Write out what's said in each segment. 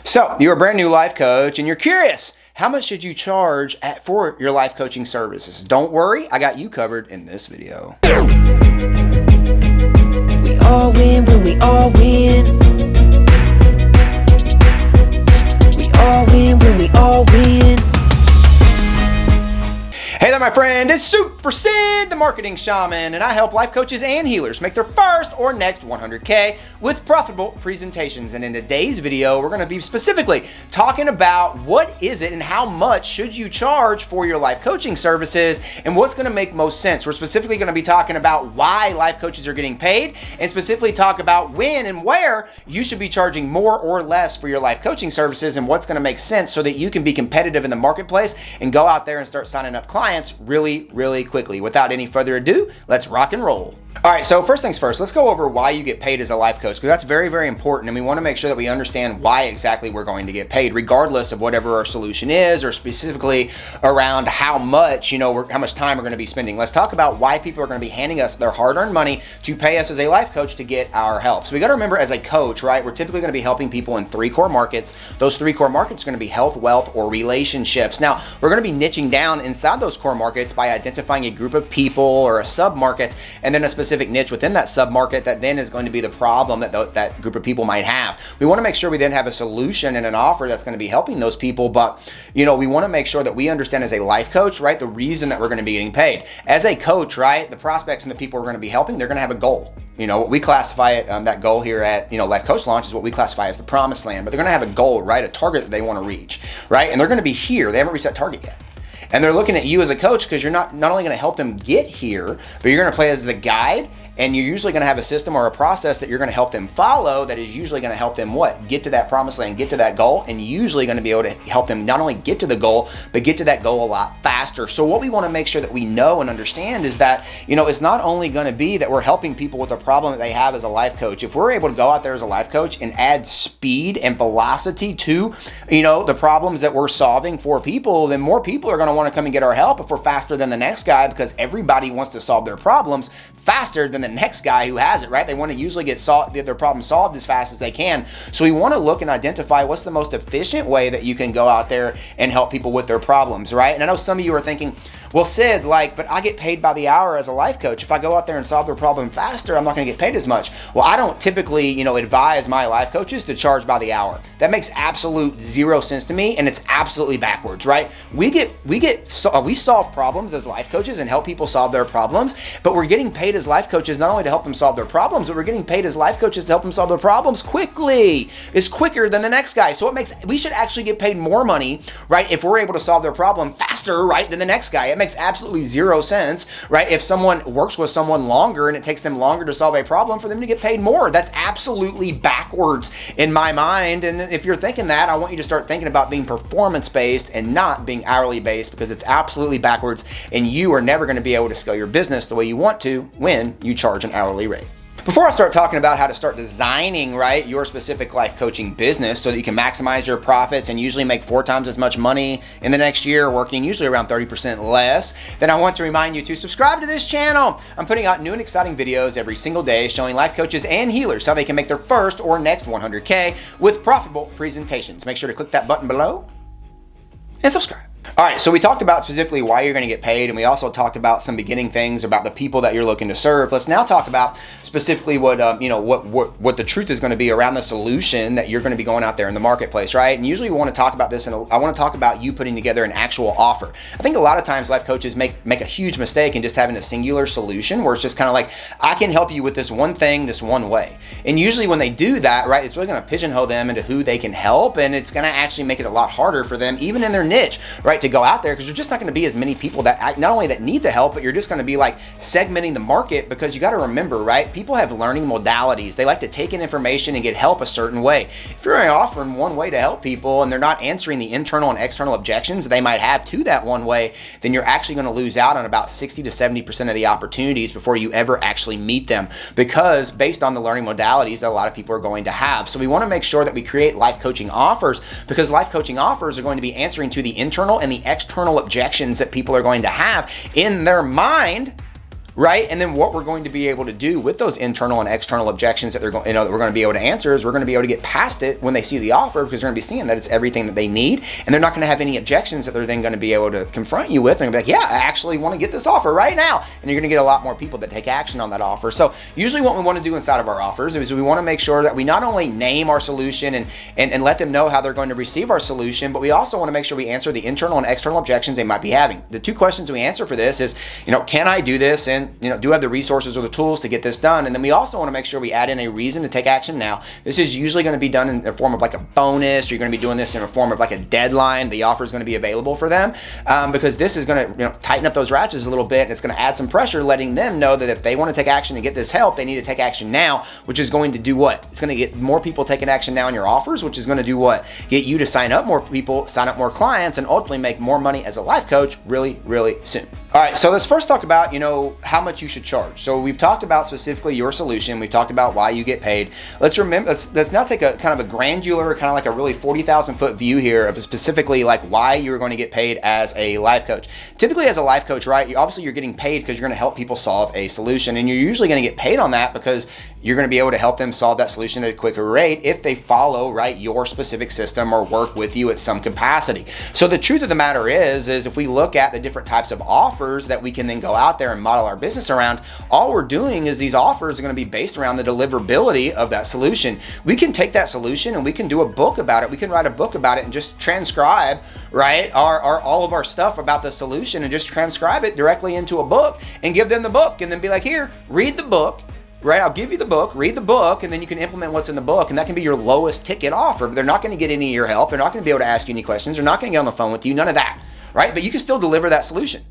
So you're a brand new life coach and you're curious, how much should you charge for your life coaching services? Don't worry, I got you covered in this video. We all win when we all win. We all win when we all win. Hey there, my friend, it's Super Sid, the marketing shaman, and I help life coaches and healers make their first or next 100K with profitable presentations. And in today's video, we're going to be specifically talking about what is it and how much should you charge for your life coaching services and what's going to make most sense. We're specifically going to be talking about why life coaches are getting paid and specifically talk about when and where you should be charging more or less for your life coaching services and what's going to make sense so that you can be competitive in the marketplace and go out there and start signing up clients really quickly. Without any further ado, let's rock and roll. All right, so first things first, let's go over why you get paid as a life coach, because that's very important, and we want to make sure that we understand why exactly we're going to get paid, regardless of whatever our solution is, or specifically around how much, how much time we're going to be spending. Let's talk about why people are going to be handing us their hard-earned money to pay us as a life coach to get our help. So we got to remember, as a coach, right, we're typically going to be helping people in 3 core markets. Those 3 core markets are going to be health, wealth, or relationships. Now, we're going to be niching down inside those core markets by identifying a group of people or a sub-market, and then a specific niche within that sub-market that then is going to be the problem that that group of people might have. We want to make sure we then have a solution and an offer that's going to be helping those people, but we want to make sure that we understand as a life coach, right, the reason that we're going to be getting paid. As a coach, right, the prospects and the people we're going to be helping, they're going to have a goal. What we classify it, that goal here at, Life Coach Launch is what we classify as the promised land, but they're going to have a goal, right, a target that they want to reach, right, and they're going to be here. They haven't reached that target yet. And they're looking at you as a coach because you're not only going to help them get here, but you're going to play as the guide, and you're usually going to have a system or a process that you're going to help them follow that is usually going to help them get to that promised land, get to that goal, and usually going to be able to help them not only get to the goal, but get to that goal a lot faster. So what we want to make sure that we know and understand is that, it's not only going to be that we're helping people with a problem that they have as a life coach. If we're able to go out there as a life coach and add speed and velocity to, the problems that we're solving for people, then more people are going to want to come and get our help if we're faster than the next guy, because everybody wants to solve their problems faster than the next guy who has it, right? They want to usually get their problem solved as fast as they can. So we want to look and identify what's the most efficient way that you can go out there and help people with their problems, right? And I know some of you are thinking, well, Sid, but I get paid by the hour as a life coach. If I go out there and solve their problem faster, I'm not going to get paid as much. Well, I don't typically, advise my life coaches to charge by the hour. That makes absolute zero sense to me, and it's absolutely backwards, right? We solve problems as life coaches and help people solve their problems, but we're getting paid as life coaches not only to help them solve their problems, but we're getting paid as life coaches to help them solve their problems quickly. It's quicker than the next guy. So we should actually get paid more money, right, if we're able to solve their problem faster, right, than the next guy. It makes absolutely zero sense, right? If someone works with someone longer and it takes them longer to solve a problem, for them to get paid more. That's absolutely backwards in my mind. And if you're thinking that, I want you to start thinking about being performance-based and not being hourly-based, because it's absolutely backwards, and you are never going to be able to scale your business the way you want to when you charge an hourly rate. Before I start talking about how to start designing, right, your specific life coaching business so that you can maximize your profits and usually make 4 times as much money in the next year, working usually around 30% less, then I want to remind you to subscribe to this channel. I'm putting out new and exciting videos every single day showing life coaches and healers how they can make their first or next 100K with profitable presentations. Make sure to click that button below and subscribe. All right, so we talked about specifically why you're going to get paid, and we also talked about some beginning things about the people that you're looking to serve. Let's now talk about specifically what the truth is going to be around the solution that you're going to be going out there in the marketplace, right? And usually we want to talk about this, and I want to talk about you putting together an actual offer. I think a lot of times life coaches make a huge mistake in just having a singular solution where it's just kind of like, I can help you with this one thing, this one way. And usually when they do that, right, it's really going to pigeonhole them into who they can help, and it's going to actually make it a lot harder for them, even in their niche, right, to go out there, because there's just not going to be as many people that not only that need the help, but you're just going to be like segmenting the market, because you got to remember, right, people have learning modalities. They like to take in information and get help a certain way. If you're offering one way to help people and they're not answering the internal and external objections they might have to that one way, then you're actually going to lose out on about 60 to 70% of the opportunities before you ever actually meet them, because based on the learning modalities that a lot of people are going to have. So we want to make sure that we create life coaching offers, because life coaching offers are going to be answering to the internal and the external objections that people are going to have in their mind right? And then what we're going to be able to do with those internal and external objections that they're going, that we're going to be able to answer is we're going to be able to get past it when they see the offer, because they're going to be seeing that it's everything that they need, and they're not going to have any objections that they're then going to be able to confront you with, and be like, yeah, I actually want to get this offer right now. And you're going to get a lot more people that take action on that offer. So usually what we want to do inside of our offers is we want to make sure that we not only name our solution and let them know how they're going to receive our solution, but we also want to make sure we answer the internal and external objections they might be having. The two questions we answer for this is, can I do this? And, do I have the resources or the tools to get this done? And then we also want to make sure we add in a reason to take action now. This is usually going to be done in the form of like a bonus. You're going to be doing this in a form of like a deadline. The offer is going to be available for them because this is going to tighten up those ratchets a little bit. And it's going to add some pressure, letting them know that if they want to take action and get this help, they need to take action now, which is going to do what? It's going to get more people taking action now in your offers, which is going to do what? Get you to sign up more people, sign up more clients, and ultimately make more money as a life coach really, really soon. All right, so let's first talk about, how much you should charge. So we've talked about specifically your solution. We've talked about why you get paid. Let's now take a kind of a granular, kind of like a really 40,000 foot view here of specifically like why you're going to get paid as a life coach. Typically as a life coach, right, obviously you're getting paid because you're going to help people solve a solution, and you're usually going to get paid on that because you're going to be able to help them solve that solution at a quicker rate if they follow, right, your specific system or work with you at some capacity. So the truth of the matter is if we look at the different types of offers that we can then go out there and model our business around, all we're doing is these offers are going to be based around the deliverability of that solution. We can take that solution and we can do a book about it. We can write a book about it and just transcribe, right, all of our stuff about the solution and just transcribe it directly into a book and give them the book and then be like, here, read the book. Right, I'll give you the book, read the book, and then you can implement what's in the book, and that can be your lowest ticket offer. But they're not going to get any of your help. They're not going to be able to ask you any questions. They're not going to get on the phone with you, none of that, right? But you can still deliver that solution.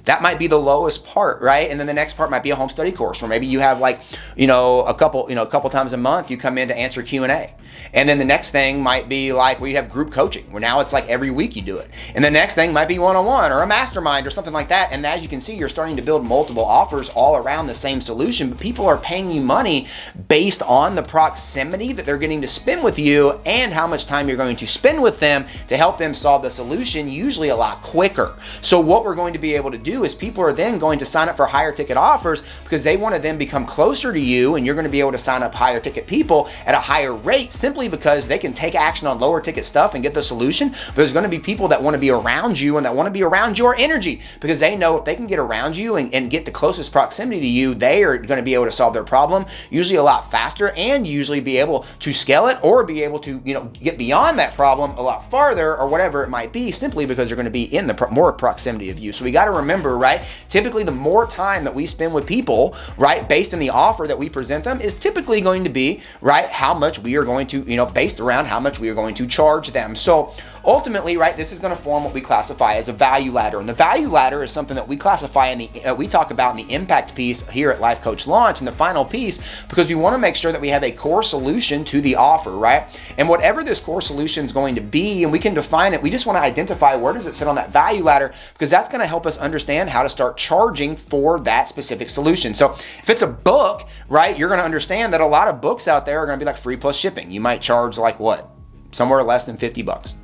That might be the lowest part, right? And then the next part might be a home study course, or maybe you have like, a couple times a month you come in to answer Q&A. And then the next thing might be like we have group coaching, where now it's like every week you do it. And the next thing might be one-on-one or a mastermind or something like that. And as you can see, you're starting to build multiple offers all around the same solution, but people are paying you money based on the proximity that they're getting to spend with you and how much time you're going to spend with them to help them solve the solution, usually a lot quicker. So what we're going to be able to do is people are then going to sign up for higher ticket offers because they want to then become closer to you, and you're going to be able to sign up higher ticket people at a higher rate simply because they can take action on lower ticket stuff and get the solution. But there's going to be people that want to be around you and that want to be around your energy because they know if they can get around you and get the closest proximity to you, they are going to be able to solve their problem usually a lot faster and usually be able to scale it or be able to get beyond that problem a lot farther or whatever it might be, simply because they're going to be in the more proximity of you. So we got to remember, right, typically the more time that we spend with people, right, based on the offer that we present them is typically going to be, right, how much we are going to, based around how much we are going to charge them. So ultimately, right, this is going to form what we classify as a value ladder. And the value ladder is something that we classify we talk about in the impact piece here at Life Coach Launch, and the final piece, because we want to make sure that we have a core solution to the offer, right? And whatever this core solution is going to be, and we can define it, we just want to identify where does it sit on that value ladder, because that's going to help us understand how to start charging for that specific solution. So if it's a book, right, you're going to understand that a lot of books out there are going to be like free plus shipping. You might charge like what? Somewhere less than $50.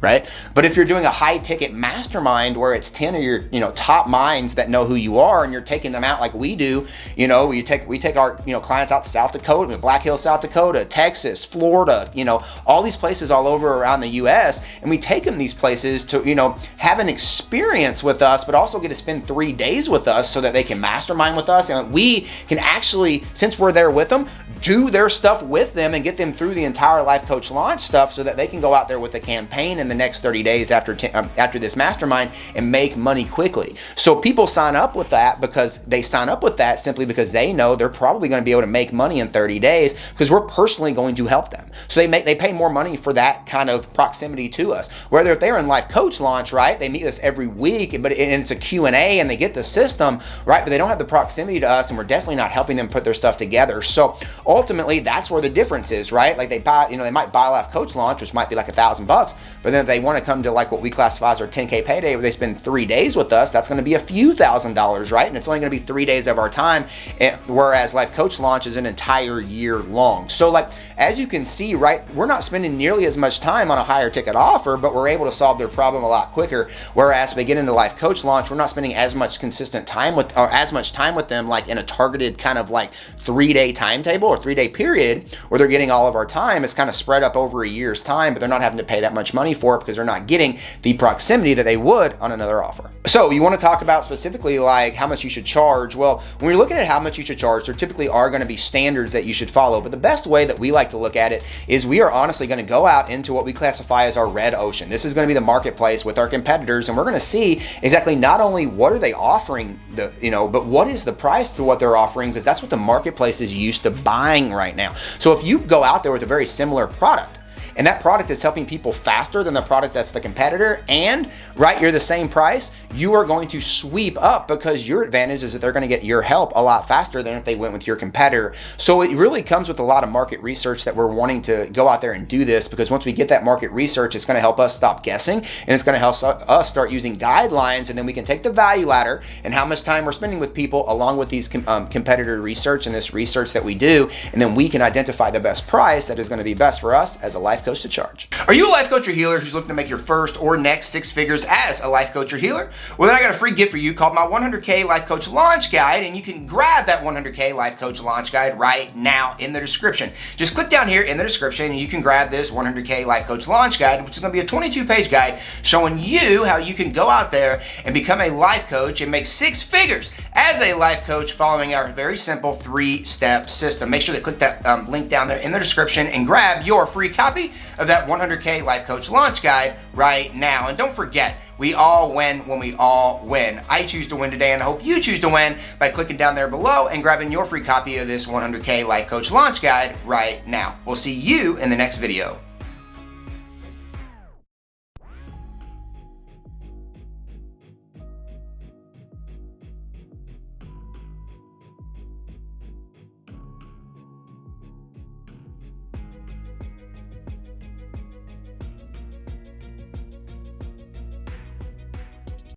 Right? But if you're doing a high ticket mastermind where it's 10 of your, top minds that know who you are, and you're taking them out like we do, we take our, clients out to South Dakota, Black Hills, South Dakota, Texas, Florida, all these places all over around the US, and we take them these places to, have an experience with us, but also get to spend 3 days with us so that they can mastermind with us. And we can actually, since we're there with them, do their stuff with them and get them through the entire Life Coach Launch stuff so that they can go out there with a campaign in the next 30 days after this mastermind and make money quickly. So people sign up with that because they sign up with that simply because they know they're probably going to be able to make money in 30 days because we're personally going to help them. So they pay more money for that kind of proximity to us. Whether if they're in Life Coach Launch, right, they meet us every week, and it's a Q&A and they get the system, right, but they don't have the proximity to us, and we're definitely not helping them put their stuff together. So ultimately, that's where the difference is, right? Like they might buy Life Coach Launch, which might be like $1,000, but then then they want to come to like what we classify as our 10K payday, where they spend 3 days with us, that's going to be a few $1,000s, right? And it's only going to be 3 days of our time, whereas Life Coach Launch is an entire year long. So like, as you can see, right, we're not spending nearly as much time on a higher ticket offer, but we're able to solve their problem a lot quicker. Whereas if they get into Life Coach Launch, we're not spending as much consistent time with, or as much time with them, like in a targeted kind of like 3-day timetable or 3-day period where they're getting all of our time. It's kind of spread up over a year's time, but they're not having to pay that much money for it because they're not getting the proximity that they would on another offer. So you want to talk about specifically like how much you should charge. Well, when you're looking at how much you should charge, there typically are going to be standards that you should follow. But the best way that we like to look at it is we are honestly going to go out into what we classify as our red ocean. This is going to be the marketplace with our competitors, and we're going to see exactly not only what are they offering, but what is the price to what they're offering, because that's what the marketplace is used to buying right now. So if you go out there with a very similar product, and that product is helping people faster than the product that's the competitor, and right, you're the same price, you are going to sweep up because your advantage is that they're going to get your help a lot faster than if they went with your competitor. So it really comes with a lot of market research that we're wanting to go out there and do this, because once we get that market research, it's going to help us stop guessing, and it's going to help us start using guidelines, and then we can take the value ladder and how much time we're spending with people along with these competitor research and this research that we do, and then we can identify the best price that is going to be best for us as a life coach to charge. Are you a life coach or healer who's looking to make your first or next 6 figures as a life coach or healer? Well, then I got a free gift for you called my 100K Life Coach Launch Guide, and you can grab that 100K Life Coach Launch Guide right now in the description. Just click down here in the description and you can grab this 100K Life Coach Launch Guide, which is going to be a 22-page guide showing you how you can go out there and become a life coach and make 6 figures as a life coach following our very simple 3-step system. Make sure to click that link down there in the description and grab your free copy of that 100K Life Coach Launch Guide right now. And don't forget, we all win when we all win. I choose to win today, and I hope you choose to win by clicking down there below and grabbing your free copy of this 100K Life Coach Launch Guide right now. We'll see you in the next video.